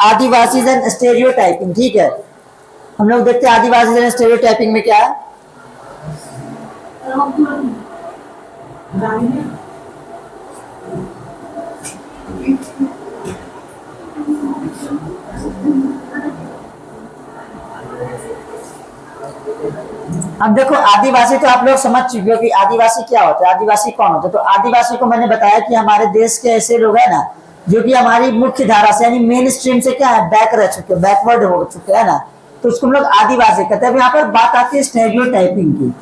Adivasi and stereotyping, ठीक है। हम लोग देखते हैं आदिवासी एंड स्टेरियोटाइपिंग में क्या है। अब देखो आदिवासी तो आप लोग समझ चुके हो कि आदिवासी क्या होता है, आदिवासी कौन होता है। तो आदिवासी को मैंने बताया कि हमारे देश के ऐसे लोग हैं ना जो कि हमारी मुख्य धारा से यानी मेन स्ट्रीम से क्या है बैक रह चुके, बैकवर्ड हो चुके हैं ना, तो उसको हम लोग आदिवासी कहते हैं। अब यहाँ पर बात आती है स्टेरियोटाइपिंग की।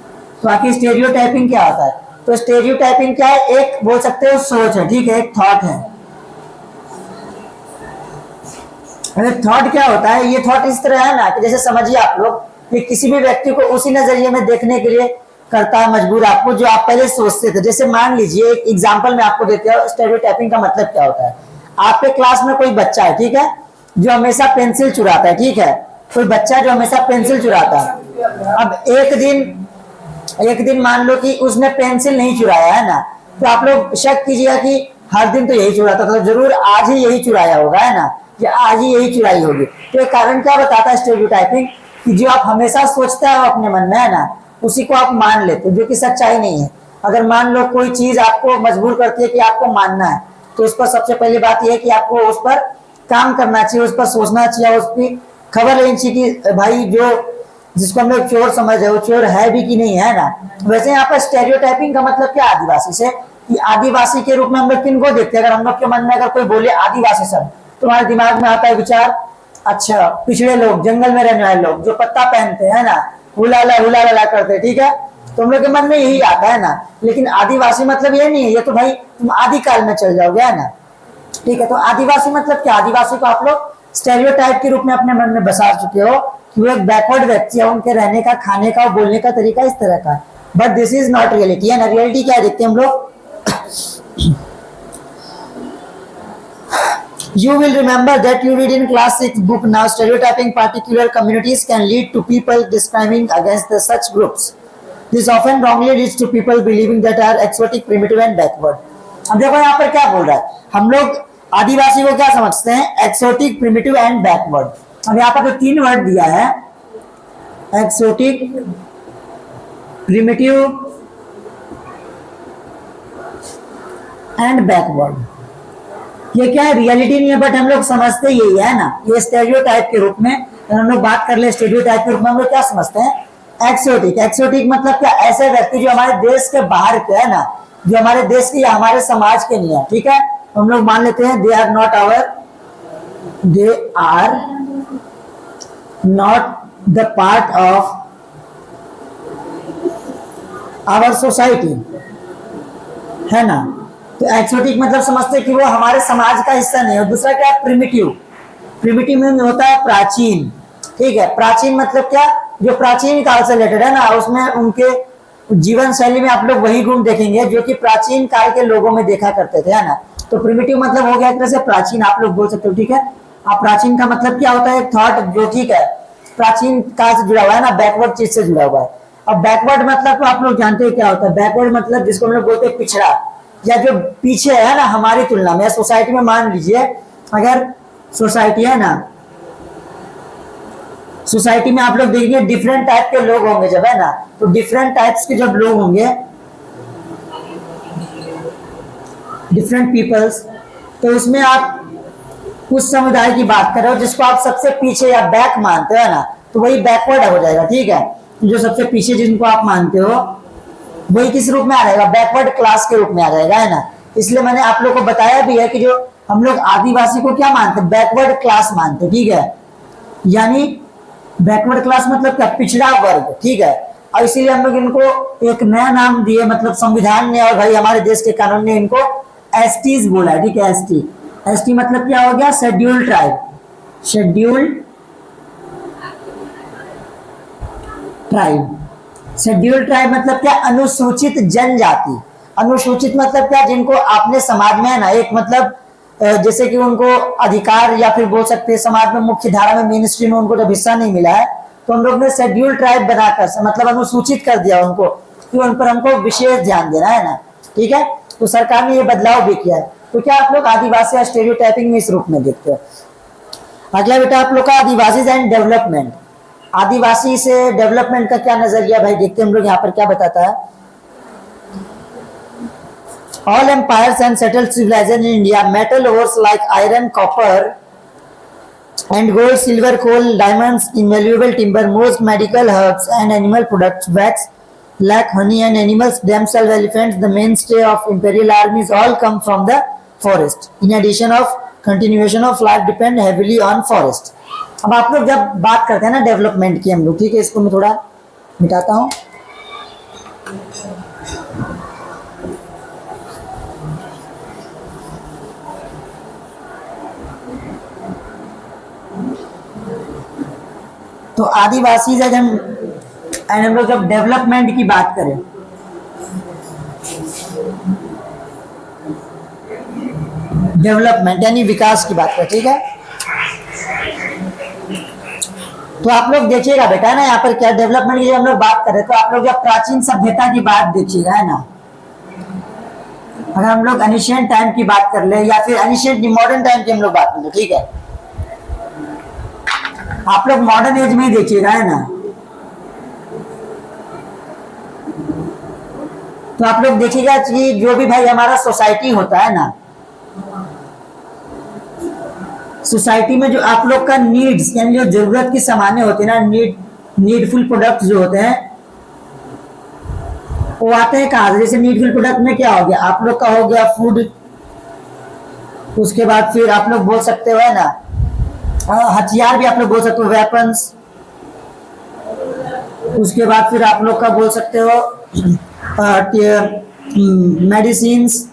तो आखिर स्टेरियोटाइपिंग क्या होता है? तो स्टेरियोटाइपिंग क्या है, एक बोल सकते हो सोच है, ठीक है, एक थॉट है। थॉट क्या होता है, ये थॉट इस तरह है ना कि जैसे समझिए आप लोग कि किसी भी व्यक्ति को उसी नजरिए में देखने के लिए करता है मजबूर आपको जो आप पहले सोचते थे। जैसे मान लीजिए एक एग्जांपल मैं आपको देता हूँ स्टेरियोटाइपिंग का मतलब क्या होता है। आपके क्लास में कोई बच्चा है, ठीक है, जो हमेशा पेंसिल चुराता है, ठीक है, कोई बच्चा जो हमेशा पेंसिल चुराता है। अब एक दिन मान लो कि उसने पेंसिल नहीं चुराया है ना, तो आप लोग शक कीजिएगा कि हर दिन तो यही चुराता था, तो जरूर आज ही यही चुराया होगा, है ना, या आज ही यही चुराई होगी। तो कारण क्या बताता है स्टेरियोटाइपिंग, कि जो आप हमेशा सोचते हो अपने मन में, है ना, उसी को आप मान लेते हो, जो कि सच्चाई नहीं है। अगर मान लो कोई चीज आपको मजबूर करती है कि आपको मानना है, तो उस पर सबसे पहली बात यह है कि आपको उस पर काम करना चाहिए, उस पर सोचना चाहिए, उसकी खबर लेनी चाहिए कि भाई जो जिसको हम लोग चोर समझ रहे हो चोर है भी कि नहीं, है ना। वैसे यहाँ पर स्टेरियोटाइपिंग का मतलब क्या आदिवासी से, कि आदिवासी के रूप में हम लोग किनको देखते हैं। अगर हम लोग के मन में अगर कोई बोले आदिवासी शब्द, तो हमारे दिमाग में आता है विचार, अच्छा पिछड़े लोग, जंगल में रहने वाले लोग जो पत्ता पहनते हैं ना, हुला करते, ठीक है, तो हम लोग के मन में यही आता है ना। लेकिन आदिवासी मतलब ये नहीं है, ये तो भाई तुम आदिकाल में चल जाओगे, है ना, ठीक है। तो आदिवासी मतलब क्या, आदिवासी को आप लोग स्टेरियोटाइप के रूप में अपने मन में बसा चुके हो कि वो एक बैकवर्ड व्यक्ति है, उनके रहने का, खाने का, बोलने का तरीका इस तरह का। But this is not reality, है ना। रियलिटी क्या देखते हैं हम लोग। You will remember that you read in class 6 book now stereotyping particular communities can lead to people discriminating against the such groups. This often wrongly leads to people believing that are exotic, primitive and backward. अब देखो यहाँ पर क्या बोल रहा है, हम लोग आदिवासी को क्या समझते हैं, एक्सोटिक, प्रिमिटिव एंड बैकवर्ड। अब यहाँ पर जो तीन वर्ड दिया है, एक्सोटिक, प्रिमिटिव एंड बैकवर्ड, ये क्या है, रियलिटी नहीं है, बट हम लोग समझते यही है ना। ये स्टेरियोटाइप के रूप में हम लोग बात कर ले, स्टेरियोटाइप के रूप में हम लोग क्या समझते हैं, एक्सोटिक। एक्सोटिक मतलब क्या, ऐसे व्यक्ति जो हमारे देश के बाहर के, है ना, जो हमारे देश के या हमारे समाज के नहीं है, ठीक है। हम लोग मान लेते हैं they are not the part of our society, है ना। तो एक्सोटिक मतलब समझते हैं कि वो हमारे समाज का हिस्सा नहीं है। दूसरा क्या है, प्रिमिटिव। प्रिमिटिव में होता है प्राचीन, ठीक है। प्राचीन मतलब क्या, जो प्राचीन काल से रिलेटेड है ना, उसमें उनके जीवन शैली में आप लोग वही गुण देखेंगे जो कि प्राचीन काल के लोगों में देखा करते थे, है ना। तो प्रिमिटिव मतलब हो गया एक तरह से प्राचीन, आप लोग बोल सकते हो, ठीक है। अब प्राचीन का मतलब क्या होता है, थॉट जो, ठीक है, प्राचीन काल से जुड़ा हुआ है ना, बैकवर्ड चीज से जुड़ा हुआ है। अब बैकवर्ड मतलब तो आप लोग जानते हो क्या होता है। बैकवर्ड मतलब जिसको हम लोग बोलते हैं पिछड़ा, या जो पीछे है ना हमारी तुलना में। सोसाइटी में मान लीजिए अगर सोसाइटी है ना, सोसाइटी में आप लोग देखिए डिफरेंट टाइप के लोग होंगे जब, है ना, तो डिफरेंट टाइप्स के जब लोग होंगे, डिफरेंट पीपल्स, तो उसमें आप उस समुदाय की बात कर रहे हो जिसको आप सबसे पीछे या बैक मानते हो, है ना, तो वही बैकवर्ड हो जाएगा, ठीक है। जो सबसे पीछे जिनको आप मानते हो वही किस रूप में आ जाएगा, बैकवर्ड क्लास के रूप में आ जाएगा, है ना। इसलिए मैंने आप लोग को बताया भी है कि जो हम लोग आदिवासी को क्या मानते हैं, बैकवर्ड क्लास मानते हैं, ठीक है। यानी बैकवर्ड क्लास मतलब क्या, पिछड़ा वर्ग, ठीक है। और इसीलिए हम लोग इनको एक नया नाम दिए, मतलब संविधान ने और भाई हमारे देश के कानून ने इनको एसटीज बोला है, ठीक है। एसटी, एसटी मतलब क्या हो गया, scheduled tribe. Scheduled tribe, scheduled tribe मतलब क्या, अनुसूचित जनजाति। अनुसूचित मतलब क्या, जिनको आपने समाज में, है ना, एक मतलब जैसे कि उनको अधिकार या फिर बोल सकते हैं समाज में मुख्य धारा में, मेन स्ट्रीम में उनको जब हिस्सा नहीं मिला है, तो हम लोग ने शेड्यूल्ड ट्राइब बनाकर मतलब अनुसूचित कर दिया उनको, कि उन पर हमको विशेष ध्यान देना है ना, ठीक है। तो सरकार ने ये बदलाव भी किया है। तो क्या आप लोग आदिवासी या स्टेरियोटाइपिंग में इस रूप में देखते हैं। अगला बेटा आप लोग का आदिवासी एंड डेवलपमेंट। आदिवासी से डेवलपमेंट का क्या नजरिया भाई, देखते हैं हम लोग यहाँ पर क्या बताता है। All empires and settled civilisation in India, metal ores like iron, copper and gold, silver, coal, diamonds, invaluable timber, most medical herbs and animal products, wax, lac, honey and animals themselves, elephants, the mainstay of imperial armies, all come from the forest. In addition of continuation of life depend heavily on forest. अब आप लोग जब बात करते हैं ना development की हम लोग, ठीक है, इसको मैं थोड़ा मिटाता हूँ। तो आदिवासी से हम लोग जब डेवलपमेंट की बात करें, डेवलपमेंट यानी विकास की बात करें, ठीक है, तो आप लोग देखिएगा बेटा ना यहाँ पर क्या डेवलपमेंट की जब हम लोग बात करें तो आप लोग जब प्राचीन सभ्यता की बात देखिएगा, है ना, अगर हम लोग एनिशिएंट टाइम की बात कर ले या फिर एनिशिएंट मॉडर्न टाइम की हम लोग बात कर ले, ठीक है, आप लोग मॉडर्न एज में ही देखिएगा, है ना, तो आप लोग देखिएगा कि जो भी भाई हमारा सोसाइटी होता है ना, सोसाइटी में जो आप लोग का नीड्स यानी जो जरूरत की सामान्य होती है ना, नीडफुल प्रोडक्ट जो होते हैं वो आते हैं कहाँ से। जैसे नीडफुल प्रोडक्ट में क्या हो गया, आप लोग का हो गया फूड, उसके बाद फिर आप लोग बोल सकते हो, है ना, हथियार भी आप लोग बोल सकते हो, वेपन्स, उसके बाद फिर आप लोग का बोल सकते हो मेडिसिन्स,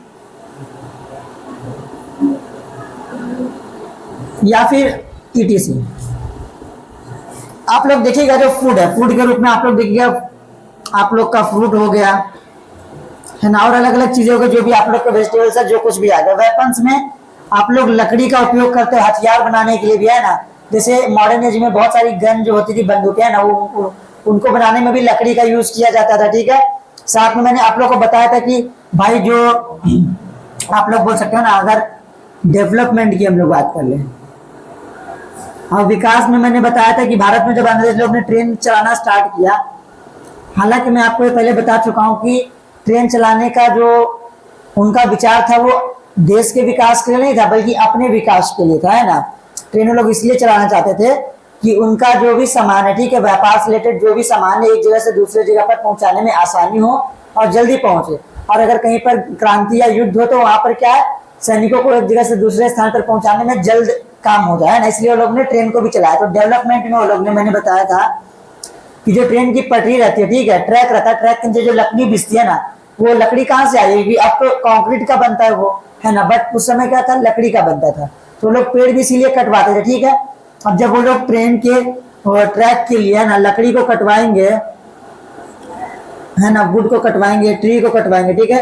या फिर ईटीसी। आप लोग देखिएगा जो फूड है, फूड के रूप में आप लोग देखिएगा आप लोग का फ्रूट हो गया, है ना, और अलग अलग चीजें हो गई जो भी आप लोग के वेजिटेबल्स है, जो कुछ भी आ गया। वेपन्स में आप लोग लकड़ी का उपयोग करते हो हथियार बनाने के लिए भी, है ना, जैसे मॉडर्न एज में बहुत सारी गन जो होती थी, बंदूकें, है ना, वो उनको बनाने में भी लकड़ी का यूज किया जाता था, ठीक है। साथ में मैंने आप लोग को बताया था कि भाई जो आप लोग बोल सकते हो ना, अगर डेवलपमेंट की हम लोग बात कर ले और विकास में मैंने बताया था कि भारत में जब अंग्रेज लोग ने ट्रेन चलाना स्टार्ट किया, हालांकि मैं आपको पहले बता चुका हूं कि ट्रेन चलाने का जो उनका विचार था वो देश के विकास के लिए नहीं था, बल्कि अपने विकास के लिए था, है ना। ट्रेन लोग इसलिए चलाना चाहते थे कि उनका जो भी सामान है, ठीक है, व्यापार से रिलेटेड जो भी सामान है, एक जगह से दूसरे जगह पर पहुंचाने में आसानी हो और जल्दी पहुंचे। और अगर कहीं पर क्रांति या युद्ध हो तो वहां पर क्या है, सैनिकों को एक जगह से दूसरे स्थान पर पहुंचाने में जल्द काम हो जाए ना, इसलिए वो लोग ने ट्रेन को भी चलाया। तो डेवलपमेंट में वो लोग ने, मैंने बताया था कि जो ट्रेन की पटरी रहती है, ठीक है, ट्रैक रहता है, ट्रैक के नीचे जो लकड़ी बिछती है ना, वो लकड़ी कहाँ से आएगी, अब तो कंक्रीट का बनता है वो, है ना, बट उस समय क्या था, लकड़ी का बनता था। तो लोग पेड़ भी इसीलिए कटवाते थे, ठीक है। अब जब वो लोग ट्रेन के ट्रैक के लिए, है ना, लकड़ी को कटवाएंगे, है ना, वुड को कटवाएंगे, ट्री को कटवाएंगे, ठीक है,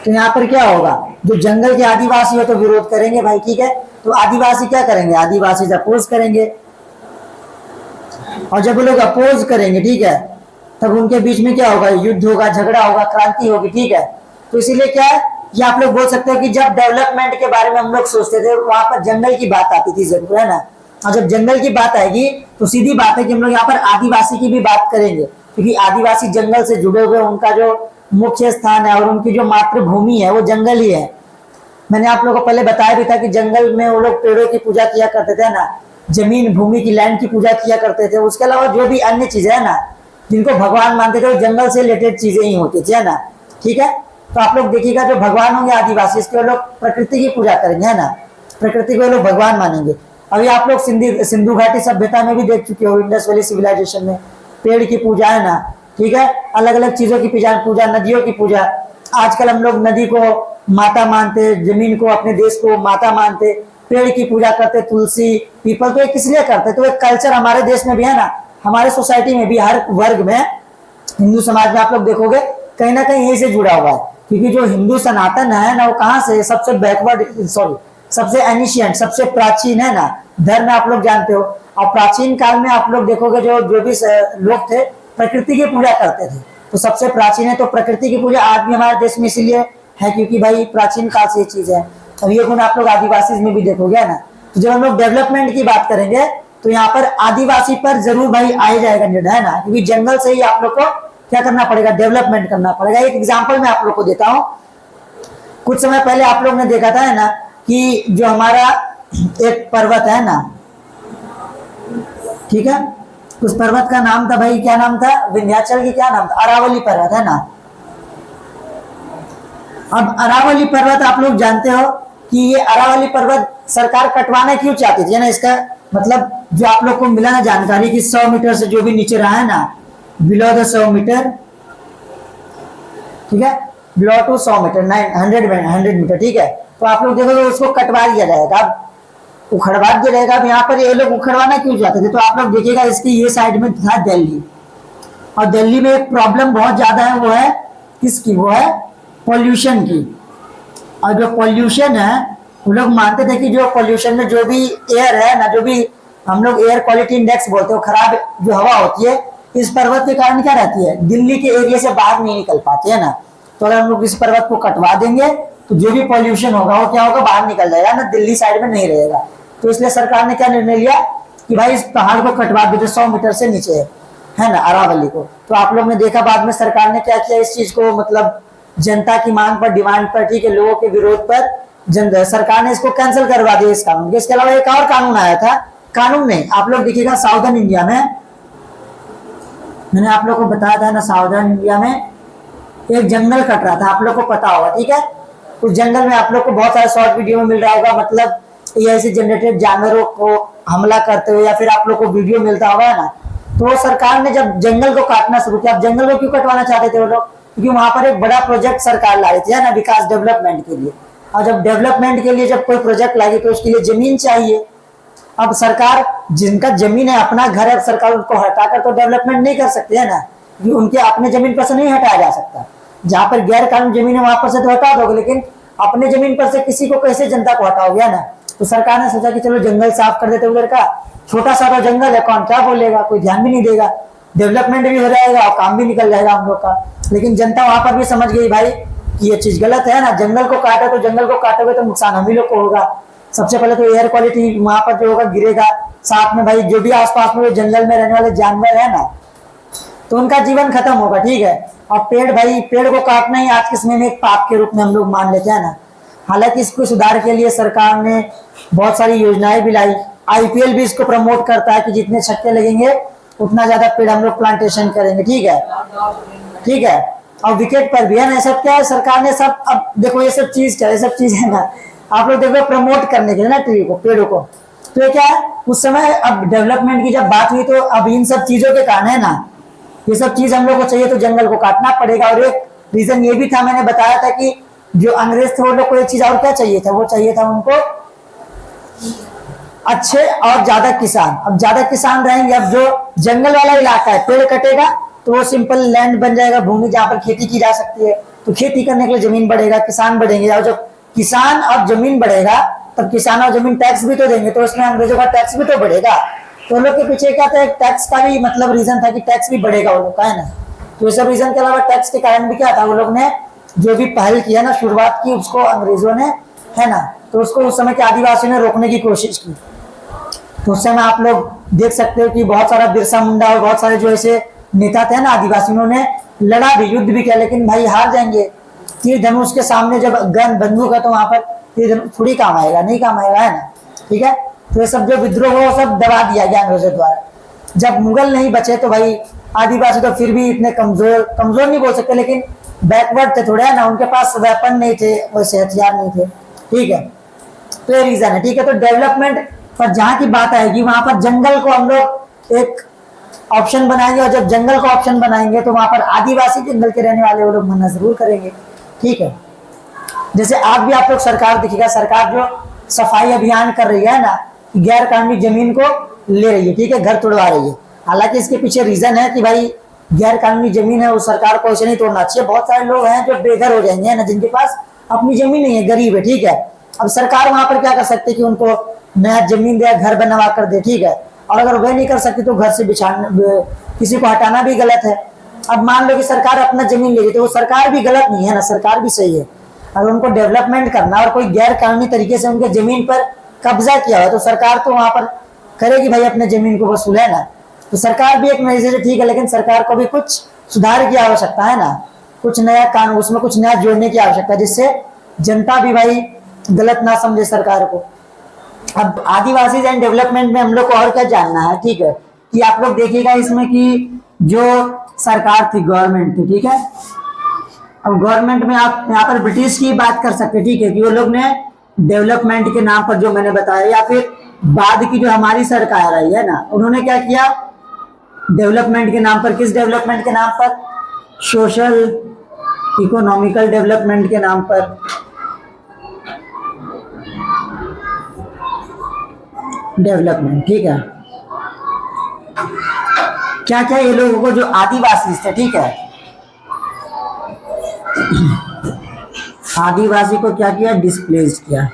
तो यहाँ पर क्या होगा, जो जंगल के आदिवासी हो तो विरोध करेंगे भाई, ठीक है। तो आदिवासी क्या करेंगे, आदिवासी अपोज करेंगे, और जब वो लोग अपोज करेंगे, ठीक है, तब उनके बीच में क्या होगा, युद्ध होगा, झगड़ा होगा, क्रांति होगी, ठीक है। तो इसीलिए क्या है, ये आप लोग बोल सकते हो कि जब डेवलपमेंट के बारे में हम लोग सोचते थे वहां पर जंगल की बात आती थी जरूर, है ना, और जब जंगल की बात आएगी तो सीधी बात है कि हम लोग यहाँ पर आदिवासी की भी बात करेंगे, क्योंकि आदिवासी जंगल से जुड़े हुए, उनका जो मुख्य स्थान है और उनकी जो मातृभूमि है वो जंगल ही है। मैंने आप लोगों को पहले बताया भी था कि जंगल में वो लोग पेड़ों की पूजा किया करते थे ना, जमीन भूमि की, लैंड की पूजा किया करते थे। उसके अलावा जो भी अन्य चीजें है ना जिनको भगवान मानते थे वो जंगल से रिलेटेड चीजें ही होती थी, है ना, ठीक है। तो आप लोग देखिएगा जो भगवान होंगे आदिवासी, इसके लोग प्रकृति की पूजा करेंगे, है ना, प्रकृति को लोग भगवान मानेंगे। अभी आप लोग सिंधु घाटी सभ्यता में भी देख चुके हो, इंडस वैली सिविलाइजेशन में पेड़ की पूजा, है ना, ठीक है, अलग अलग चीजों की पूजा, नदियों की पूजा। आजकल हम लोग नदी को माता मानते, जमीन को, अपने देश को माता मानते, पेड़ की पूजा करते, तुलसी, पीपल। तो ये किस लिए करते, तो एक कल्चर हमारे देश में भी है ना, हमारे सोसाइटी में भी, हर वर्ग में, हिंदू समाज में आप लोग देखोगे कहीं ना कहीं यही से जुड़ा हुआ है। क्योंकि जो हिंदू सनातन है ना, वो कहाँ से, सबसे बैकवर्ड, सॉरी, सबसे एनिशियंट, सबसे प्राचीन, है ना, धर्म आप लोग जानते हो। और प्राचीन काल में आप लोग देखोगे जो भी लोग थे प्रकृति की पूजा करते थे, तो सबसे प्राचीन है। तो प्रकृति की पूजा आज भी हमारे देश में इसीलिए है क्योंकि भाई प्राचीन काल से ये चीज है। अब ये गुण आप लोग आदिवासी में भी देखोगे, है ना। तो जब हम लोग डेवलपमेंट की बात करेंगे तो यहाँ पर आदिवासी पर जरूर भाई आ ही जाएगा निर्णय, है ना, क्योंकि जंगल से ही आप लोग को क्या करना पड़ेगा, डेवलपमेंट करना पड़ेगा। एक एग्जांपल मैं आप लोग को देता हूँ। कुछ समय पहले आप लोग ने देखा था, है ना, कि जो हमारा एक पर्वत है ना, ठीक है, उस पर्वत का नाम था भाई, क्या नाम था, विंध्याचल की क्या नाम था, अरावली पर्वत, है ना। अब अरावली पर्वत आप लोग जानते हो कि ये अरावली पर्वत सरकार कटवाना क्यों चाहती थी, है ना। इसका मतलब जो आप लोग को मिला ना जानकारी कि 100 मीटर से जो भी नीचे रहा है ना, बिलो द 100 मीटर, ठीक है, बिलो टू 100 मीटर, 100 मीटर, ठीक है, तो आप लोग देखोगे उसको कटवा दिया जाएगा, अब उखड़वा दिया जाएगा। अब यहाँ पर ये लोग उखड़वाना क्यों चाहते थे, तो आप लोग देखिएगा इसकी ये साइड में था दिल्ली, और दिल्ली में एक प्रॉब्लम बहुत ज्यादा है, वो है किसकी, वो है पॉल्यूशन की। और जो पॉल्यूशन है, वो लोग मानते थे कि जो पॉल्यूशन में जो भी एयर है ना, जो भी हम लोग एयर क्वालिटी इंडेक्स बोलते हैं, खराब जो हवा होती है, इस पर्वत के कारण क्या रहती है, दिल्ली के एरिया से बाहर नहीं निकल पाती है ना। तो अगर हम लोग इस पर्वत को कटवा देंगे तो जो भी पॉल्यूशन होगा वो क्या होगा, बाहर निकल जाएगा ना, दिल्ली साइड में नहीं रहेगा। तो इसलिए सरकार ने क्या निर्णय लिया कि भाई इस पहाड़ को कटवा दो जो 100 मीटर से नीचे है ना, अरावली को। तो आप लोग ने देखा बाद में सरकार ने क्या किया, इस चीज को मतलब जनता की मांग पर, डिमांड पर, ठीक है, लोगों के विरोध पर सरकार ने इसको कैंसिल करवा दिया इस कानून के। इसके अलावा एक और कानून आया था, कानून नहीं, आप लोग देखिएगा साउदर्न इंडिया में, मैंने आप लोग को बताया था ना, साउदर्न इंडिया में एक जंगल कट रहा था, आप लोग को पता होगा, ठीक है। उस जंगल में आप लोग को बहुत सारे शॉर्ट वीडियो में मिल रहा होगा, मतलब ये ऐसे जनरेटेड जानवरों को हमला करते हुए, या फिर आप लोग को वीडियो मिलता होगा ना। तो सरकार ने जब जंगल को काटना शुरू किया, अब जंगल को क्यों कटवाना चाहते थे वो लोग, क्योंकि वहां पर एक बड़ा प्रोजेक्ट सरकार ला रही थी, है ना, विकास डेवलपमेंट के लिए। और जब डेवलपमेंट के लिए जब कोई प्रोजेक्ट लाएगी तो उसके लिए जमीन चाहिए। अब सरकार, जिनका जमीन है, अपना घर है, सरकार उनको हटाकर तो डेवलपमेंट नहीं कर सकती है ना, क्योंकि उनके अपने जमीन पर से नहीं हटाया जा सकता। जहां पर गैर कानूनी जमीन है वहां पर से तो हटा दोगे, लेकिन अपने जमीन पर से किसी को कैसे जनता को हटाओगे, है ना। तो सरकार ने सोचा कि चलो जंगल साफ कर देते, उधर का छोटा सा जंगल है, कौन क्या बोलेगा, कोई ध्यान भी नहीं देगा, डेवलपमेंट भी हो जाएगा और काम भी निकल जाएगा हम लोग का। लेकिन जनता वहां पर भी समझ गई भाई कि ये चीज गलत है ना, जंगल को काटो तो जंगल को काटोगे तो नुकसान हम ही लोग को होगा। सबसे पहले तो एयर क्वालिटी वहां पर जो होगा गिरेगा, साथ में भाई जो भी आसपास में जंगल में रहने वाले जानवर है ना, तो उनका जीवन खत्म होगा, ठीक है। और पेड़, भाई पेड़ को काटना ही आज के समय में एक पाप के रूप में हम लोग मान लेते हैं ना। हालांकि इसको सुधार के लिए सरकार ने बहुत सारी योजनाएं भी लाई, आईपीएल भी इसको प्रमोट करता है कि जितने छक्के लगेंगे उतना ज्यादा पेड़ हम लोग प्लांटेशन करेंगे, ठीक है, ठीक है। और विकेट पर भी है ना, सब क्या है, सरकार ने सब, अब देखो ये सब चीज क्या है, सब चीज है ना, आप लोग देखो प्रमोट करने के लिए ना ट्री को, पेड़ों को। तो ये क्या है, उस समय अब डेवलपमेंट की जब बात हुई तो अब इन सब चीजों के कारण है ना, ये सब चीज हम लोग को चाहिए तो जंगल को काटना पड़ेगा। और एक रीजन ये भी था, मैंने बताया था कि जो अंग्रेज थे वो लोग को एक चीज और क्या चाहिए था, वो चाहिए था उनको अच्छे और ज्यादा किसान। अब ज्यादा किसान रहेंगे, अब जो जंगल वाला इलाका है, पेड़ कटेगा तो वो सिंपल लैंड बन जाएगा, भूमि जहां पर खेती की जा सकती है, तो खेती करने के लिए जमीन बढ़ेगा, किसान बढ़ेंगे। और जब किसान और जमीन बढ़ेगा तब किसान और जमीन टैक्स भी तो देंगे, तो उसमें अंग्रेजों का टैक्स भी तो बढ़ेगा। तो लोग के पीछे क्या था, टैक्स का भी मतलब रीजन था कि टैक्स भी बढ़ेगा वो लोग का, है ना। तो ये सब रीजन के अलावा टैक्स के कारण भी क्या था, वो लोग ने जो भी पहल किया ना, शुरुआत की, उसको अंग्रेजों ने, है ना, तो उसको उस समय के आदिवासियों ने रोकने की कोशिश की। तो उस समय आप लोग देख सकते हो कि बहुत सारा बिरसा मुंडा और बहुत सारे जो ऐसे नेता थे ना आदिवासियों ने लड़ा भी, युद्ध भी किया, लेकिन भाई हार जाएंगे। तीर धनुष के सामने जब गन बंदूक है तो वहां पर तीर धनुष थोड़ी काम आएगा, नहीं काम आएगा, है ना, ठीक है। तो ये सब जो विद्रोह हो सब दबा दिया गया अंग्रेजों द्वारा। जब मुगल नहीं बचे तो भाई आदिवासी तो फिर भी इतने कमजोर नहीं बोल सकते, लेकिन बैकवर्ड थे थोड़े, है ना, उनके पास वेपन नहीं थे, वैसे हथियार नहीं थे, ठीक है। तो ये रीजन है, ठीक है। तो डेवलपमेंट पर जहां की बात आएगी वहां पर जंगल को हम लोग एक ऑप्शन बनाएंगे, और जब जंगल को ऑप्शन बनाएंगे तो वहां पर आदिवासी जंगल के रहने वाले वो लोग मना जरूर करेंगे, ठीक है। जैसे आज भी आप लोग सरकार दिखेगा, सरकार जो सफाई अभियान कर रही है ना, गैर कानूनी जमीन को ले रही है, ठीक है, घर तोड़वा रही है। हालांकि इसके पीछे रीजन है कि भाई गैर कानूनी जमीन है, वो सरकार को ऐसे नहीं तोड़ना चाहिए। बहुत सारे लोग हैं जो बेघर हो जाएंगे, है ना, जिनके पास अपनी जमीन नहीं है, गरीब है, ठीक है। अब सरकार वहां पर क्या कर सकती है कि उनको नया जमीन दे, घर बनवा कर दे, ठीक है। और अगर वह नहीं कर सकती तो घर से किसी को हटाना भी गलत है। अब मान लो कि सरकार अपना जमीन ले रही तो वो सरकार भी गलत नहीं है ना, सरकार भी सही है। अगर उनको डेवलपमेंट करना और कोई गैर कानूनी तरीके से उनके जमीन पर कब्जा किया हुआ, तो सरकार तो वहां पर करेगी भाई अपने जमीन को वसूल, है ना। तो सरकार भी एक नजरिए से ठीक है, लेकिन सरकार को भी कुछ सुधार की आवश्यकता है ना, कुछ नया कानून, उसमें कुछ नया जोड़ने की आवश्यकता है, जिससे जनता भी भाई गलत ना समझे सरकार को। अब आदिवासी एंड डेवलपमेंट में हम लोग को और क्या जानना है, ठीक है, कि आप लोग देखिएगा इसमें कि जो सरकार थी, गवर्नमेंट थी, ठीक है। अब गवर्नमेंट में आप यहाँ पर ब्रिटिश की बात कर सकते हैं, ठीक है, कि वो लोग ने डेवलपमेंट के नाम पर जो मैंने बताया, या फिर बाद की जो हमारी सरकार आई है ना, उन्होंने क्या किया डेवलपमेंट के नाम पर, किस डेवलपमेंट के नाम पर, सोशल इकोनॉमिकल डेवलपमेंट के नाम पर, डेवलपमेंट, ठीक है। क्या क्या ये लोगों को जो आदिवासी थे, ठीक है, आदिवासी को क्या किया, डिस्प्लेस किया,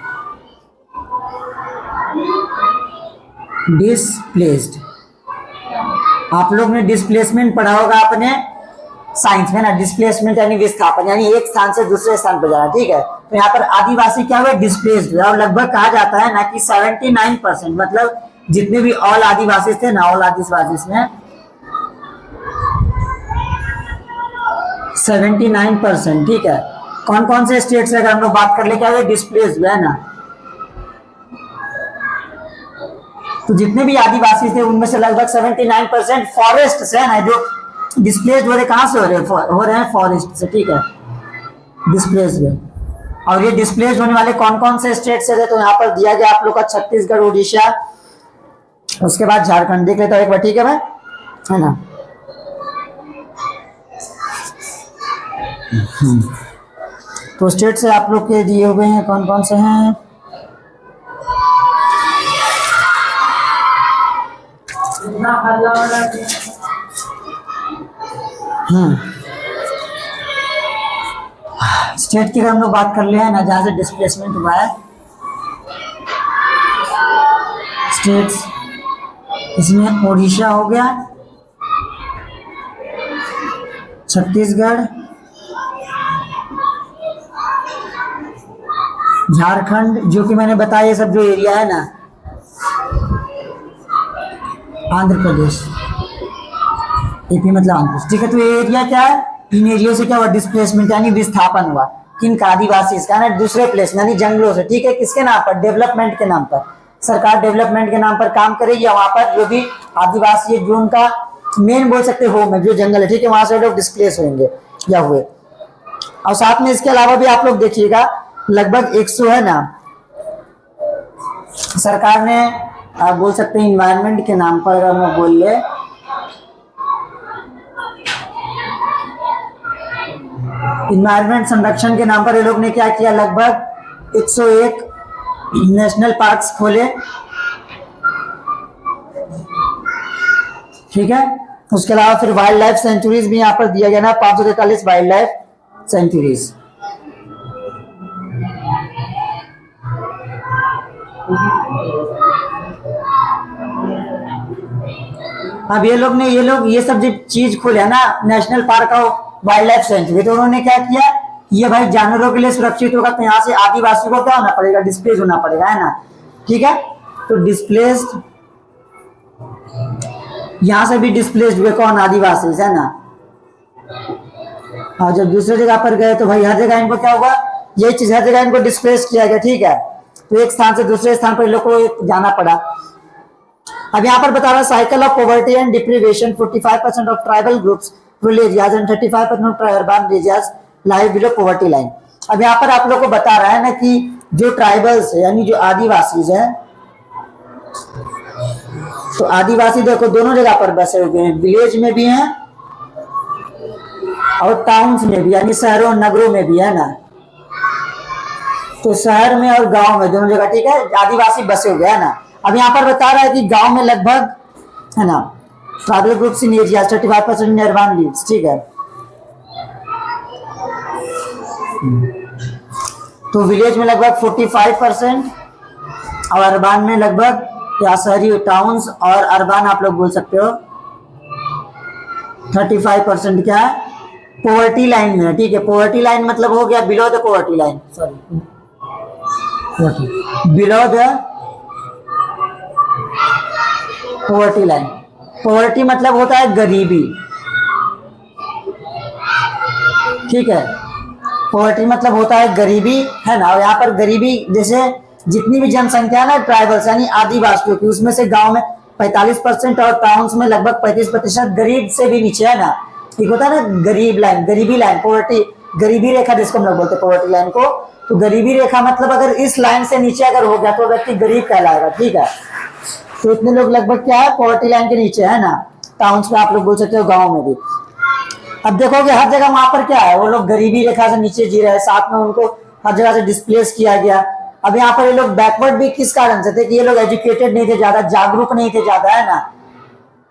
डिस्प्लेस्ड। आप लोग ने डिस्प्लेसमेंट पढ़ा होगा अपने साइंस में ना, डिस्प्लेसमेंट यानी विस्थापन, यानी एक स्थान से दूसरे स्थान पर जाना, ठीक है। तो यहाँ पर आदिवासी क्या हुआ, डिस्प्लेस्ड हुआ, और लगभग कहा जाता है ना कि 79%, मतलब जितने भी ऑल आदिवासी थे ना, ऑल आदिवासी में 79%, ठीक है। कौन कौन से स्टेट से अगर हम लोग बात कर ले, क्या हुआ, डिस्प्लेस हुआ है ना। तो जितने भी आदिवासी थे उनमें से लगभग 79% फॉरेस्ट से है ना, जो डिस्प्लेस हो रहे, कहां से हो रहे हैं फॉरेस्ट से, ठीक है, डिस्प्लेस हुए। और ये डिस्प्लेस होने वाले कौन कौन से स्टेट से थे, तो यहाँ पर दिया गया आप लोग का छत्तीसगढ़, उड़ीसा, उसके बाद झारखंड, देख लेता हूं एक बार, ठीक है भाई, है ना। तो स्टेट से आप लोग के दिए हुए हैं, कौन कौन से हैं, स्टेट की अगर हम लोग बात कर ले हैं ना, जहां से डिस्प्लेसमेंट हुआ है स्टेट्स, इसमें उड़ीसा हो गया, छत्तीसगढ़, झारखंड, जो कि मैंने बताया ये सब जो एरिया है ना, आंध्र प्रदेश, एपी मतलब आंध्र प्रदेश, ठीक है। तो ये एरिया क्या है, इन एरिया से क्या हुआ, डिस्प्लेसमेंट यानी विस्थापन हुआ, किन का, आदिवासी का ना, दूसरे प्लेस यानी जंगलों से, ठीक है, किसके नाम पर, डेवलपमेंट के नाम पर। सरकार डेवलपमेंट के नाम पर काम करेगी, वहां पर जो भी आदिवासी है, जो उनका मेन बोल सकते होम है, जो जंगल है, ठीक है, वहां से लोग डिस्प्लेस होंगे या हुए। और साथ में इसके अलावा भी आप लोग देखिएगा लगभग 100 है ना, सरकार ने आप बोल सकते हैं इन्वायरमेंट के नाम पर, अगर हम बोल ले, इन्वायरमेंट संरक्षण के नाम पर ये लोग ने क्या किया, लगभग 101 नेशनल पार्क्स खोले, ठीक है। उसके अलावा फिर वाइल्ड लाइफ सेंचुरीज भी यहाँ पर दिया गया ना, 543 वाइल्ड लाइफ सेंचुरीज। अब ये लोग ये सब जो चीज खोले ना, नेशनल पार्क और वाइल्ड लाइफ सेंचुरी, तो उन्होंने क्या किया, ये भाई जानवरों के लिए सुरक्षित होगा, तो यहाँ से आदिवासी को क्या होना पड़ेगा, डिस्प्लेस होना पड़ेगा, है ना, ठीक है। तो डिस्प्लेस्ड, यहां से भी डिस्प्लेस्ड हुए कौन, आदिवासी, है ना। और जब दूसरे जगह पर गए तो भाई हर जगह इनको क्या हुआ, यही चीज हर जगह इनको डिस्प्लेस किया गया, ठीक है। तो एक स्थान से दूसरे स्थान पर लोग को जाना पड़ा। अब यहाँ पर बता रहा cycle of poverty and deprivation, 45% of tribal groups, rural areas and 35% of urban areas live below poverty line. अब यहाँ पर आप लोग को बता रहा है ना कि जो ट्राइबल्स है यानी जो आदिवासी है, तो आदिवासी देखो दोनों जगह पर बसे हुए हैं, विलेज में भी हैं और टाउन्स में भी, यानी शहरों नगरों में भी, है ना। तो शहर में और गांव में दोनों जगह, ठीक है, आदिवासी बसे हुए, है ना। अब यहाँ पर बता रहा है कि गांव में लगभग, है ना, tribal groups in area 35% in urban leaves, ठीक है। तो विलेज में लगभग 45% और अर्बन में लगभग, या शहरी टाउन्स और अर्बन आप लोग बोल सकते हो 35% क्या है, पॉवर्टी लाइन में, ठीक है। पॉवर्टी लाइन मतलब हो गया below the poverty line, sorry, below the poverty line. Poverty मतलब होता है गरीबी, ठीक है। पॉवर्टी मतलब होता है गरीबी, है ना। और यहाँ पर गरीबी जैसे जितनी भी जनसंख्या है ना ट्राइबल्स यानी आदिवासियों की, उसमें से गांव में 45% और टाउन्स में लगभग 35% गरीब से भी नीचे है ना। एक होता है ना गरीब लाइन, गरीबी लाइन, पॉवर्टी, गरीबी रेखा जिसको हम लोग बोलते हैं पॉवर्टी लाइन को। तो गरीबी रेखा मतलब अगर इस लाइन से नीचे अगर हो गया तो व्यक्ति गरीब कहलाएगा, ठीक है। तो इतने लोग लगभग क्या है पॉवर्टी लाइन के नीचे, है ना। टाउन्स में आप लोग बोल सकते हो, गाँव में भी। अब देखोगे हर जगह वहां पर क्या है, वो लोग गरीबी रेखा से नीचे जी रहे हैं, साथ में उनको हर जगह से डिस्प्लेस किया गया। अब यहाँ पर ये लोग बैकवर्ड भी किस कारण से थे कि ये लोग एजुकेटेड नहीं थे, ज्यादा जागरूक नहीं थे ज्यादा, है ना।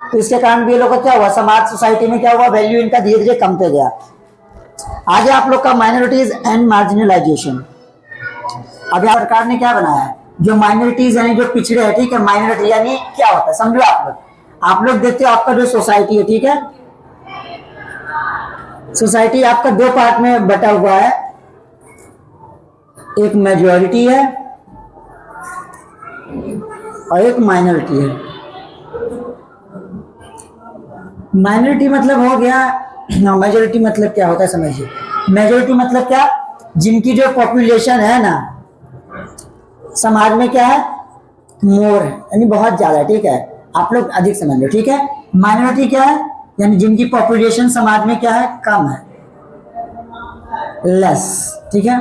तो इसके कारण भी ये लोग का क्या हुआ, समाज सोसाइटी में क्या हुआ, वैल्यू इनका धीरे धीरे कमते गया। आगे आप लोग का माइनॉरिटीज एंड मार्जिनलाइजेशन। अब यहाँ सरकार ने क्या बनाया है, जो माइनॉरिटीज यानी जो पिछड़े हैं, ठीक है। माइनॉरिटी यानी क्या होता है समझो आप लोग देखते हो आपका जो सोसाइटी है, ठीक है। सोसाइटी आपका दो पार्ट में बटा हुआ है, एक मेजॉरिटी है और एक माइनॉरिटी है। माइनॉरिटी मतलब हो गया, मेजॉरिटी मतलब क्या होता है समझिए। मेजॉरिटी मतलब क्या, जिनकी जो पॉपुलेशन है ना समाज में क्या है, मोर है यानी बहुत ज्यादा, ठीक है। आप लोग अधिक समझ लो, ठीक है। माइनॉरिटी क्या है, यानी जिनकी पॉपुलेशन समाज में क्या है, कम है, लेस, ठीक है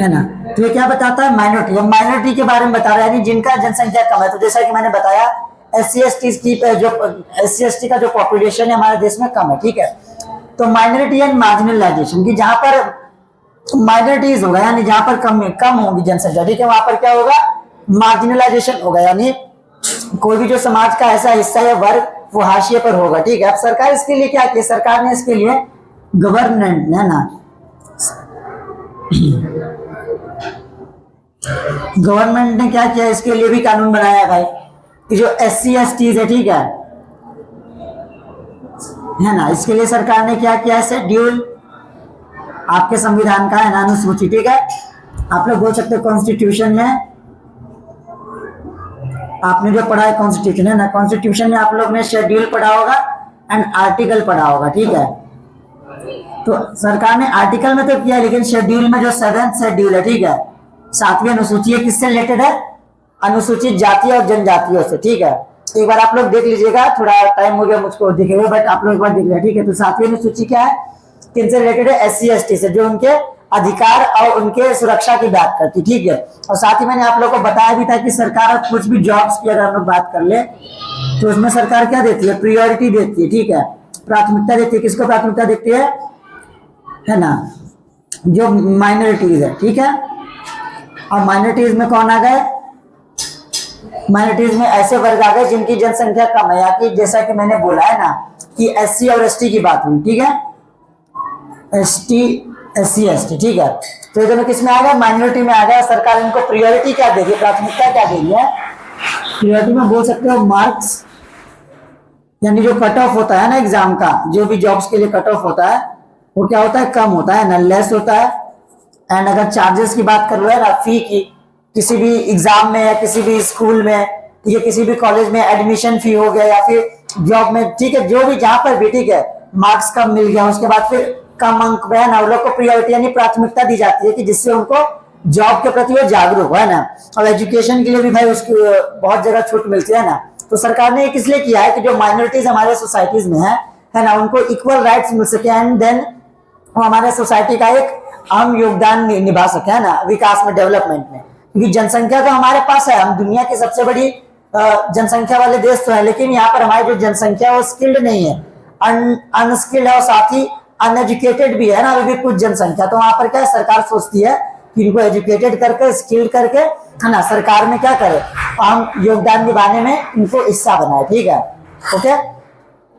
ना। तो ये क्या बताता है, माइनॉरिटी। अब माइनॉरिटी के बारे में बता रहा है यानी जिनका जनसंख्या कम है। तो जैसा कि मैंने बताया SC/ST का जो पॉपुलेशन है हमारे देश में कम है, ठीक है। तो माइनॉरिटी एंड मार्जिनलाइजेशन की जहां पर माइनॉरिटीज होगा यानी जहां पर कम होगी जनसंख्या, ठीक है, वहां पर क्या होगा, मार्जिनलाइजेशन होगा यानी कोई भी जो समाज का ऐसा हिस्सा या वर्ग वो हाशिए पर होगा, ठीक है। अब सरकार इसके लिए क्या की, सरकार ने इसके लिए गवर्नमेंट है ना, गवर्नमेंट ने क्या किया, इसके लिए भी कानून बनाया भाई कि जो SC/ST है, ठीक है ना। इसके लिए सरकार ने क्या किया, शेड्यूल आपके संविधान का है ना, अनुसूची, ठीक है। आप लोग बोल सकते हो कॉन्स्टिट्यूशन में, आपने जो पढ़ा है कॉन्स्टिट्यूशन है ना, कॉन्स्टिट्यूशन में आप लोग ने शेड्यूल पढ़ा होगा एंड आर्टिकल पढ़ा होगा, ठीक है। तो सरकार ने आर्टिकल में तो किया, लेकिन शेड्यूल में जो 7th शेड्यूल है, ठीक है, 7वीं अनुसूची है, किससे रिलेटेड है, अनुसूचित जाति और जनजातियों से, ठीक है। एक बार आप लोग देख लीजिएगा, थोड़ा टाइम हो गया मुझको देखे हुए, बट आप लोग एक बार देख लिया, ठीक है। तो 7वीं अनुसूची क्या है, किनसे रिलेटेड है, SC/ST से, जो उनके अधिकार और उनके सुरक्षा की बात करती, ठीक है। और साथ ही मैंने आप लोगों को बताया भी था कि सरकार अब कुछ भी जॉब्स की अगर हम लोग बात कर ले तो उसमें सरकार क्या देती है, प्रियोरिटी देती है, ठीक है, प्राथमिकता देती है। किसको प्राथमिकता देती है ना, जो माइनॉरिटीज है, ठीक है। और माइनॉरिटीज में कौन आ गए, माइनॉरिटीज में ऐसे वर्ग आ गए जिनकी जनसंख्या कम है, या कि जैसा कि मैंने बोला है ना कि SC और ST की बात हुई, ठीक है, SC/ST, ठीक है। तो ये दोनों किस में आ गया, माइनॉरिटी में आ गया। सरकार इनको प्रायोरिटी क्या देगी, प्राथमिकता क्या देगी है, प्रायोरिटी में बोल सकते हो मार्क्स, यानी जो कट ऑफ होता है ना एग्जाम का, जो भी जॉब्स के लिए कट ऑफ होता है वो क्या होता है, कम होता है ना, लेस होता है। एंड अगर चार्जेस की बात कर लो है ना, फी की, किसी भी एग्जाम में या किसी भी स्कूल में या किसी भी कॉलेज में एडमिशन फी हो गया या फिर जॉब में, ठीक है, जो भी जहां पर भी, ठीक है, मार्क्स कम मिल गया उसके बाद फिर कम अंक पे है ना, लोग को प्रायोरिटी यानी प्राथमिकता दी जाती है कि जिससे उनको जॉब के प्रति वो जागरूक है ना। और एजुकेशन के लिए भी भाई उसकी बहुत जगह छूट मिलती है ना। तो सरकार ने इसलिए किया है कि जो माइनॉरिटीज हमारे सोसाइटीज में है ना, उनको इक्वल राइट्स मिल सके एंड देन वो हमारे सोसाइटी का एक अहम योगदान निभा सके, है ना, विकास में, डेवलपमेंट में। क्योंकि जनसंख्या तो हमारे पास है, हम दुनिया की सबसे बड़ी जनसंख्या वाले देश तो है, लेकिन यहाँ पर हमारी जो जनसंख्या वो स्किल्ड नहीं है, अनस्किल्ड है और साथ ही अनएजुकेटेड भी है ना, अभी भी कुछ जनसंख्या। तो वहां पर क्या सरकार सोचती है कि इनको एजुकेटेड करके, स्किल्ड करके, है ना, सरकार में क्या करे, अहम योगदान निभाने में इनको हिस्सा बनाए, ठीक है, ओके।